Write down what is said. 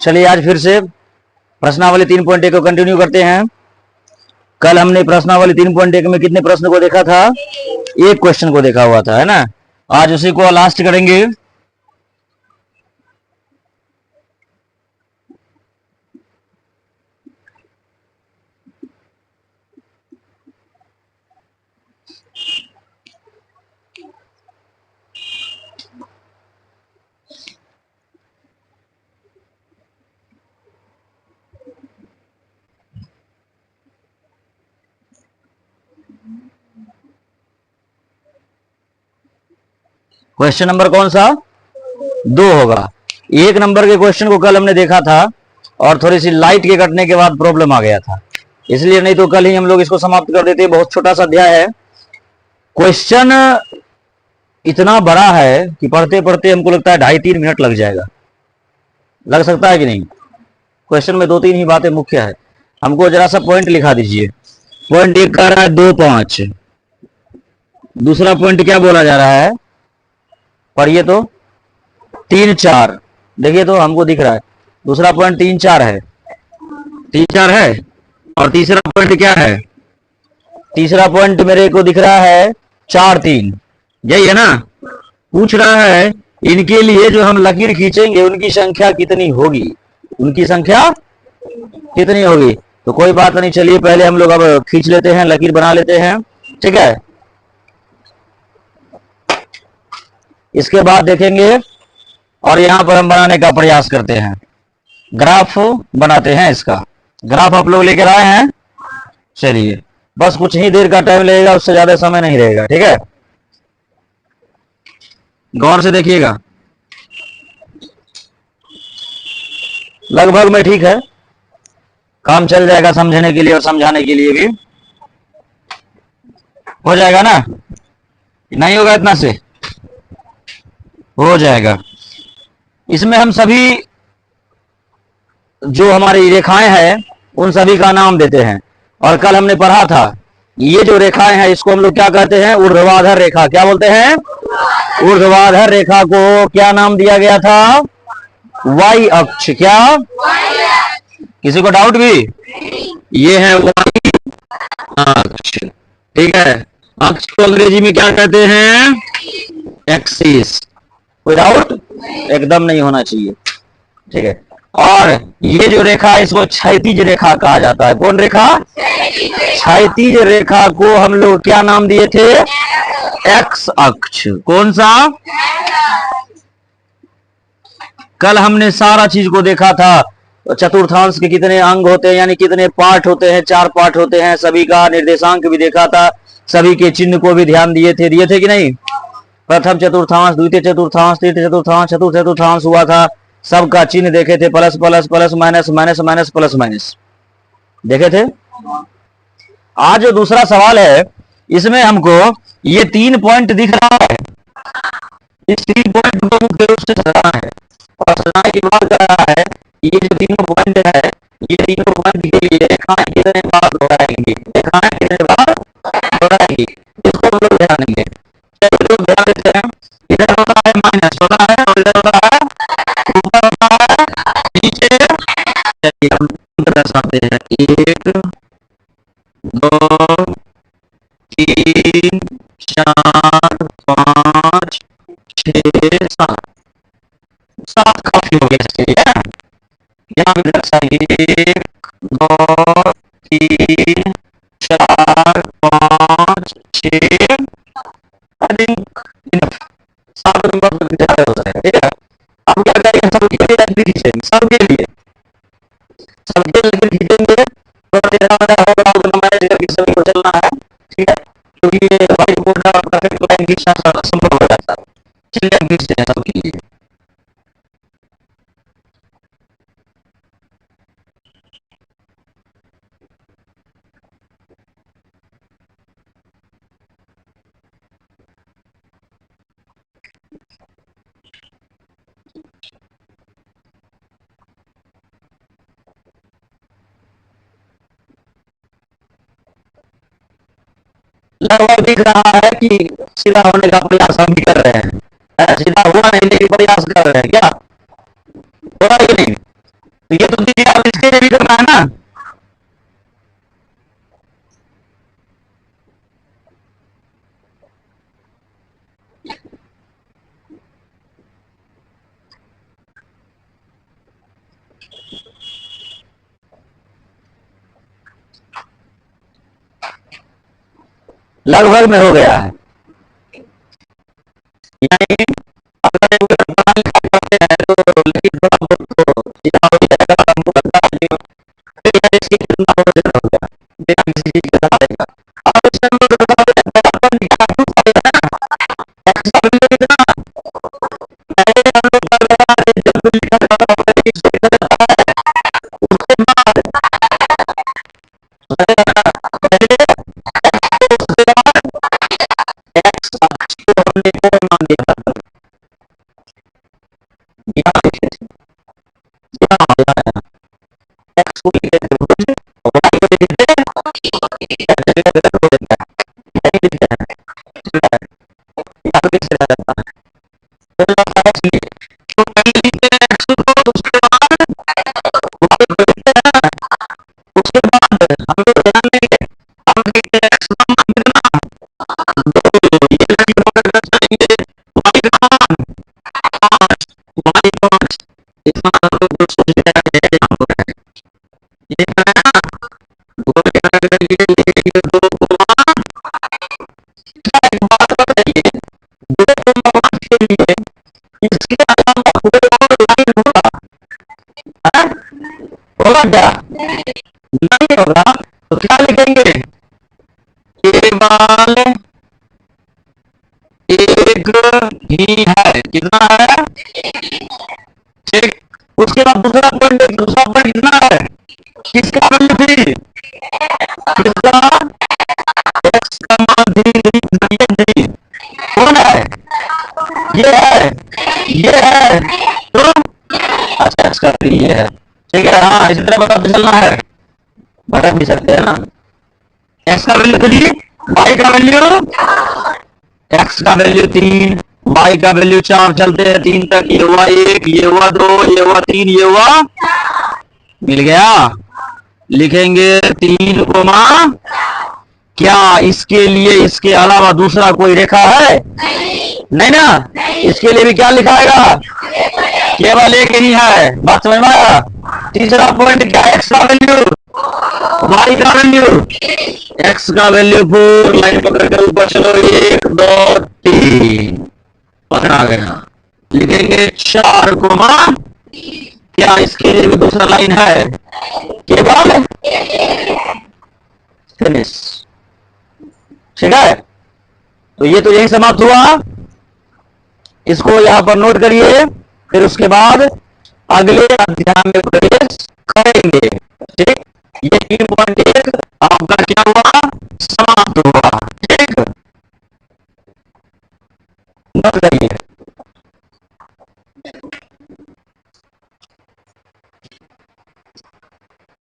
चलिए आज फिर से प्रश्नावली 3.1 को कंटिन्यू करते हैं। कल हमने प्रश्नावली 3.1 में कितने प्रश्न को देखा था? एक क्वेश्चन को देखा हुआ था, है ना। आज उसी को लास्ट करेंगे। क्वेश्चन नंबर कौन सा? 2 होगा। 1 नंबर के क्वेश्चन को कल हमने देखा था और थोड़ी सी लाइट के कटने के बाद प्रॉब्लम आ गया था, इसलिए नहीं तो कल ही हम लोग इसको समाप्त कर देते। बहुत छोटा सा अध्याय है। क्वेश्चन इतना बड़ा है कि पढ़ते पढ़ते हमको लगता है 2.5-3 मिनट लग जाएगा। लग सकता है कि नहीं? क्वेश्चन में 2-3 ही बातें मुख्य है। हमको जरा सा पॉइंट लिखा दीजिए। पॉइंट 1 कह रहा है 2-5। दूसरा पॉइंट क्या बोला जा रहा है? पढ़िए तो 3-4। देखिए तो हमको दिख रहा है दूसरा पॉइंट 3-4 है। 3-4 है। और तीसरा पॉइंट क्या है? तीसरा पॉइंट मेरे को दिख रहा है 4-3। यही है ना। पूछ रहा है इनके लिए जो हम लकीर खींचेंगे उनकी संख्या कितनी होगी? उनकी संख्या कितनी होगी? तो कोई बात नहीं, चलिए पहले हम लोग अब खींच लेते हैं, लकीर बना लेते हैं, ठीक है। इसके बाद देखेंगे और यहां पर हम बनाने का प्रयास करते हैं। ग्राफ बनाते हैं। इसका ग्राफ आप लोग लेकर आए हैं। चलिए बस कुछ ही देर का टाइम लगेगा, उससे ज्यादा समय नहीं रहेगा, ठीक है। गौर से देखिएगा। लगभग में ठीक है, काम चल जाएगा समझने के लिए और समझाने के लिए भी हो जाएगा ना। नहीं होगा इतना से? हो जाएगा। इसमें हम सभी जो हमारी रेखाएं हैं उन सभी का नाम देते हैं। और कल हमने पढ़ा था ये जो रेखाएं हैं इसको हम लोग क्या कहते हैं? ऊर्ध्वाधर रेखा। क्या बोलते हैं? ऊर्ध्वाधर रेखा को क्या नाम दिया गया था? वाई अक्ष। क्या? किसी को डाउट भी? ये है वाई अक्ष, ठीक है। अक्ष को अंग्रेजी में क्या कहते हैं? एक्सिस। कोई डाउट एकदम नहीं होना चाहिए, ठीक है। और ये जो रेखा है इसको क्षैतिज रेखा कहा जाता है। कौन रेखा? क्षैतिज रेखा को हम लोग क्या नाम दिए थे? एक्स अक्ष। कौन सा? कल हमने सारा चीज को देखा था। चतुर्थांश के कितने अंग होते हैं, यानी कितने पार्ट होते हैं? 4 पार्ट होते हैं। सभी का निर्देशांक भी देखा था, सभी के चिन्ह को भी ध्यान दिए थे कि नहीं? प्रथम चतुर्थांश, द्वितीय चतुर्थांश, तृतीय चतुर्थांश, चतुर्थ चतुर्थांश हुआ था। सबका चिन्ह देखे थे, plus plus plus minus minus minus plus minus देखे थे। आज जो दूसरा सवाल है इसमें हमको ये 3 पॉइंट दिख रहा है। इस 3 पॉइंट को मुख्य रूप से सजाना है और सजाने के बाद कर रहा है ये जो तीनों पॉइंट है ये तीनों पॉइंट के लिए रेखाएं कितने बार दोहराएंगे? रेखाएं कितने बार दोहराएंगे? इसको हम लोग ध्यान देंगे। लोग ध्यान देते हैं। इधर होता है माइनस होता है और इधर होता है ऊपर होता है नीचे। चलिए हम दर्शाते हैं 1 2 3 4 5 6 7। हो गया इसके लिए। यहाँ पे रखा 1 2 3 4 5 6 आई थिंक 7 नंबर ज्यादा हो जाएगा। ठीक है, अब क्या करेंगे, सबके लिए एप्लीकेशन, सबके लिए खींचेंगे तो तेरा सभी को चलना है। ठीक है, क्योंकि ये व्हाइट बोर्ड का परफेक्ट लाइन खींचना संभव हो जाता है। चलिए हम खींचते हैं सबके लिए। लगभग दिख रहा है कि सीधा होने का प्रयास हम भी कर रहे हैं। सीधा हुआ नहीं लेकिन प्रयास कर रहे हैं। क्या हो रहा है कि नहीं? तो ये तो दीजिए, अब इसके लिए भी करना है ना। लगभग में हो गया है। यानी अगर पढ़ा लिखा करते हैं तो लेकिन थोड़ा बहुत तो सीधा हो जाएगा। हमको लगता है कि फिर इसकी कितना प्रोसेस होगा बिना किसी चीज के बताएगा। अब इस नंबर को बता दें अपन क्या प्रूफ करेगा ना, एक्स का वैल्यू कितना पहले हम लोग कर रहा है जब लिखा जाता है उसके बाद पहले एक्स को हमने को मान दिया था। एक्स को लिखे थे रोज और वाई को लिखे थे तो पहले लिखते हैं एक्स को, उसके बाद वाई को लिखते हैं, उसके बाद हम लोग ध्यान देंगे हम लिखते हैं एक्स का मान कितना, तो ये लगी पकड़ कर चलेंगे वाई का मान 5, वाई 5 इतना हम लोग सोच लिया है। यहाँ पर ये क्या है ना, दो लेकर के लिखेंगे 2 एक बात बताइए, 2 के लिए इसके अलावा कोई और लाइन होगा? होगा क्या? नहीं होगा। तो क्या लिखेंगे, केवल एक ही है। कितना है? ठीक, उसके बाद दूसरा पॉइंट कितना है, किसका वैल्यू थी, किसका, एक्स का मान थी। कौन है? ये है तो अच्छा एक्स का ये है। ठीक है, हाँ इसी तरह बता चलना है, बता भी सकते हैं ना। एक्स का वैल्यू 3, वाई का वैल्यू, एक्स का वैल्यू 3, वाई का वैल्यू 4, चलते हैं 3 तक। ये हुआ 1, ये हुआ 2, ये हुआ 3, ये हुआ, मिल गया। लिखेंगे 3 कोमा, क्या इसके लिए इसके अलावा दूसरा कोई रेखा है? नहीं ना, इसके लिए भी क्या लिखाएगा, केवल एक ही है। बात समझ में आया? तीसरा पॉइंट क्या, एक्स का वैल्यू, वाई का वैल्यू, एक्स का वैल्यू 4, लाइन पकड़ कर ऊपर चलो 1 2 3 पकड़ा गया। लिखेंगे 4 कोमा, क्या इसके लिए भी दूसरा लाइन है, केवल फिनिश। ठीक है, तो ये तो यही समाप्त हुआ, इसको यहां पर नोट करिए, फिर उसके बाद अगले अध्याय में प्रवेश करेंगे। ठीक, ये 3.1 आपका क्या हुआ, समाप्त हुआ। ठीक, नोट करिए।